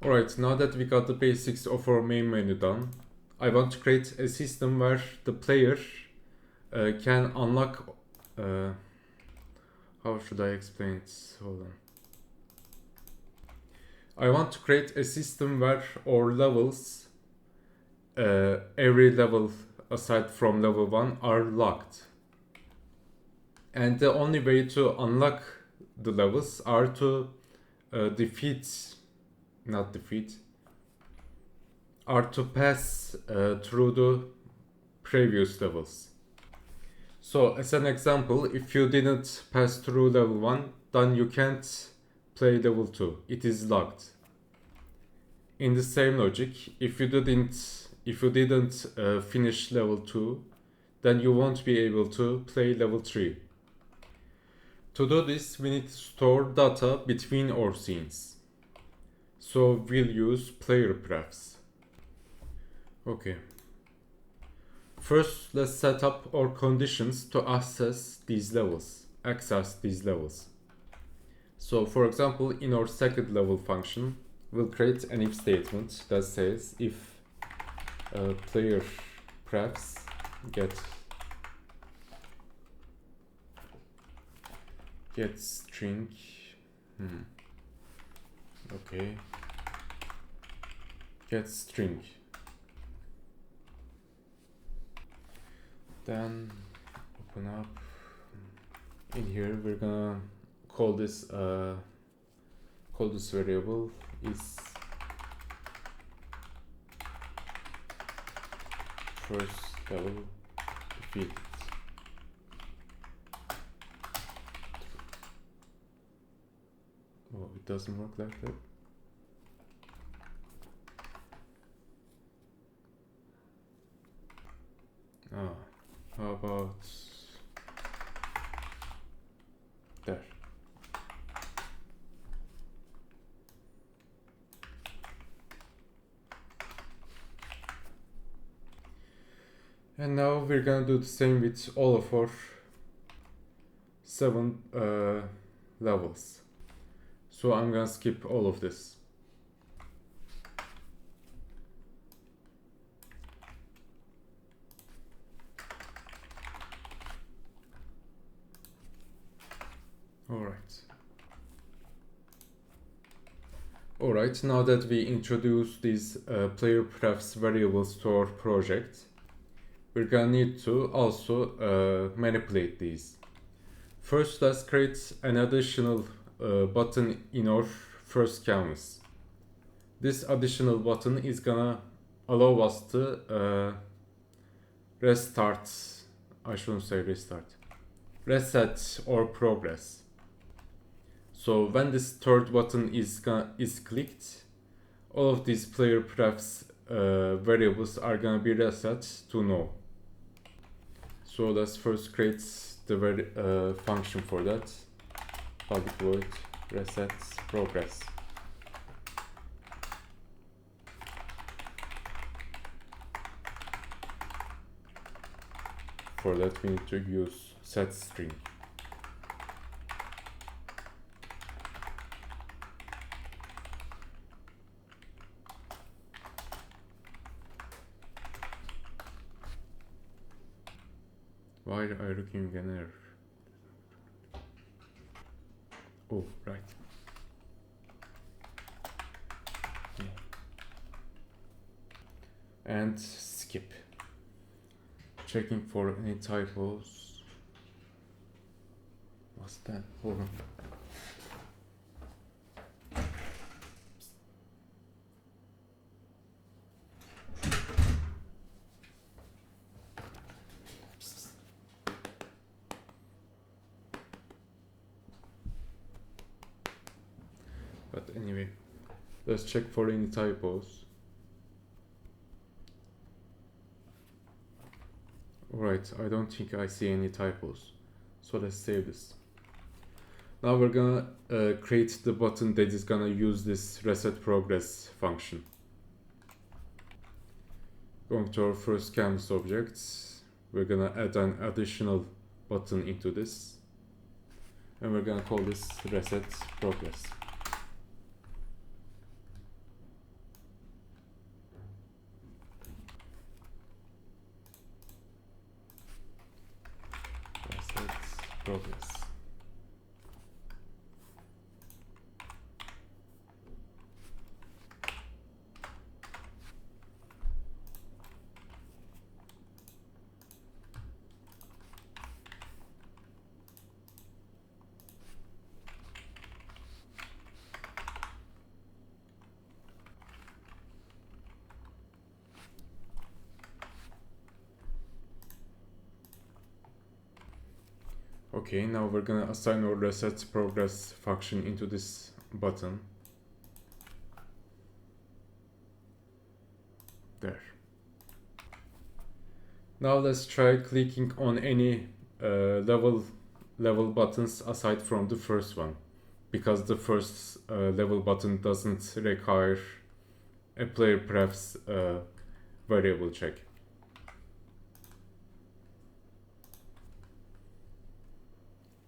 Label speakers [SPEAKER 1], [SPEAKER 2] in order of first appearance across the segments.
[SPEAKER 1] Alright, now that we got the basics of our main menu done, I want to create a system where the player can unlock... how should I explain it? Hold on. I want to create a system where our levels, every level aside from level 1, are locked. And the only way to unlock the levels are to are to pass through the previous levels. So as an example, if you didn't pass through level 1, then you can't play level 2. It is locked. In the same logic, if you didn't finish level 2, then you won't be able to play level 3. To do this, we need to store data between our scenes. So we'll use player prefs. Okay. First, let's set up our conditions to access these levels. So for example, in our second level function, we'll create an if statement that says if player prefs get string get string, then open up. In here we're gonna call this variable is first level defeat. Oh, it doesn't work like that. How about there? And now we're gonna do the same with all of our 7 levels. So I'm gonna skip all of this. Alright, now that we introduce these player prefs variables to our project, we're gonna need to also manipulate these. First, let's create an additional button in our first canvas. This additional button is gonna allow us to reset or progress. So when this third button is clicked, all of these player prefs variables are gonna be reset to no. So let's first create the function for that. Public void reset progress. For that we need to use set string. Why are you looking an error? Oh, right. Yeah. And skip. Checking for any typos. What's that? Hold on. But anyway, let's check for any typos. Alright, I don't think I see any typos. So let's save this. Now we're gonna create the button that is gonna use this reset progress function. Going to our first canvas object, we're gonna add an additional button into this. And we're gonna call this reset progress. Okay, now we're gonna assign our reset progress function into this button. There. Now let's try clicking on any level buttons aside from the first one, because the first level button doesn't require a player prefs variable check.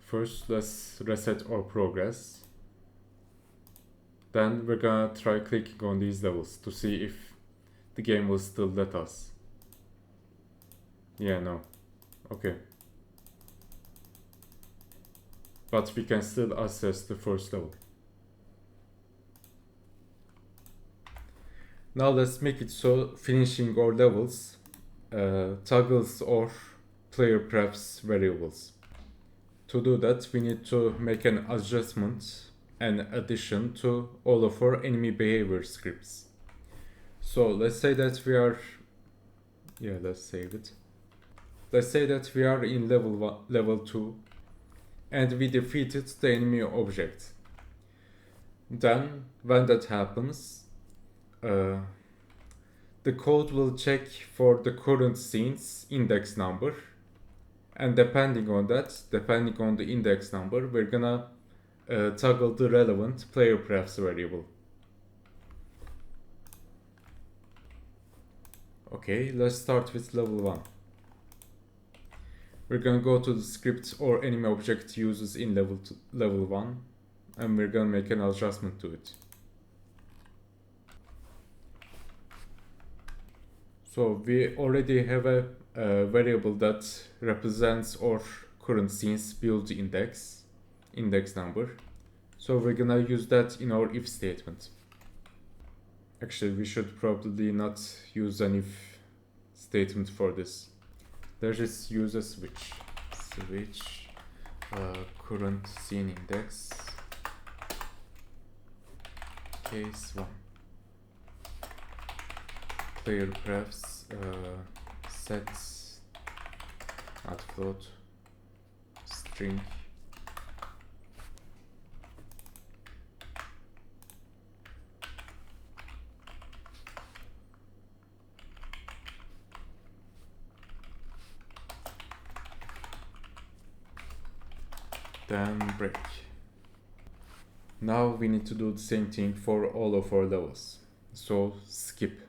[SPEAKER 1] First, let's reset our progress. Then we're gonna try clicking on these levels to see if the game will still let us. Yeah, no. Okay. But we can still access the first level. Now let's make it so finishing our levels toggles or player prefs variables. To do that, we need to make an adjustment and addition to all of our enemy behavior scripts. So let's say that we are, let's save it. Let's say that we are in level 2 and we defeated the enemy object. Then when that happens, the code will check for the current scene's index number, and depending on the index number, we're gonna toggle the relevant player prefs variable. Okay, let's start with level 1. We're gonna go to the script or enemy object uses in level 1, and we're gonna make an adjustment to it. So we already have a variable that represents our current scene's build index number. So we're gonna use that in our if statement. Actually, we should probably not use an if statement for this. Let's just use a switch current scene index case 1 player prefs set not float string then break. Now we need to do the same thing for all of our levels. So skip.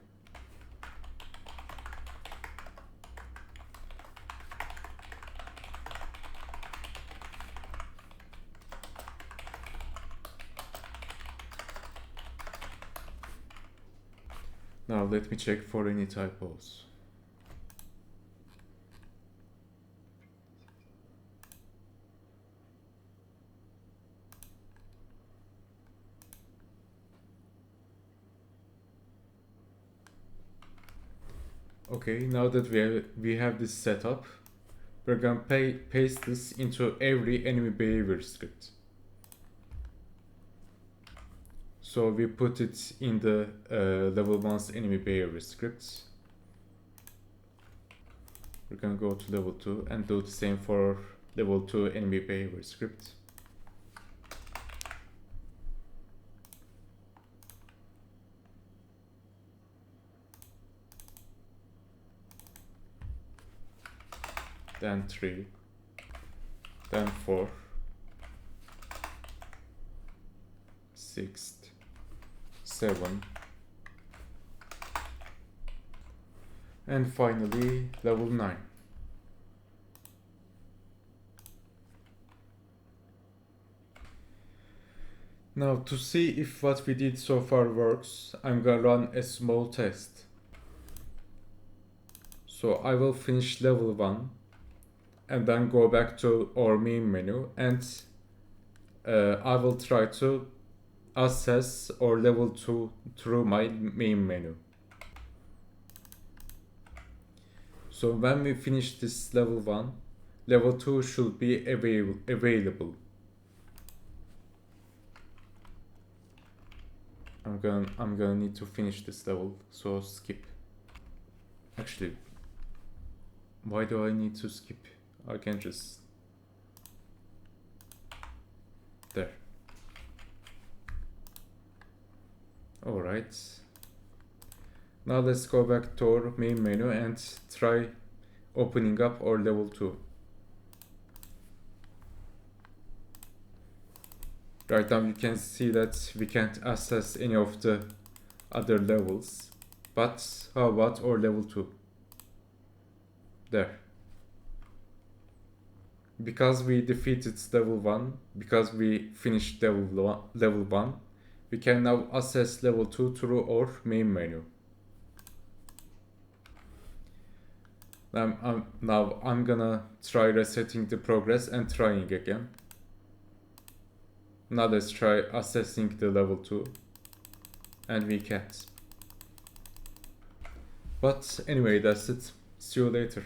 [SPEAKER 1] Now let me check for any typos. Okay, now that we have this set up, we're gonna paste this into every enemy behavior script. So we put it in the level 1's enemy behavior script. We're gonna go to level 2 and do the same for level 2 enemy behavior script. Then 3, then 4, 6, 7, and finally level 9. Now to see if what we did so far works, I'm gonna run a small test. So I will finish level 1 and then go back to our main menu, and I will try to access our level 2 through my main menu. So when we finish this level 1, level 2 should be available. I'm gonna need to finish this level, so skip. Actually, why do I need to skip? I can just Alright. Now let's go back to our main menu and try opening up our level 2. Right now you can see that we can't access any of the other levels. But how about our level 2? There. Because we defeated level 1, because we finished level 1, we can now access level 2 through our main menu. Now I'm gonna try resetting the progress and trying again. Now let's try accessing the level 2, and we can't. But anyway, that's it. See you later.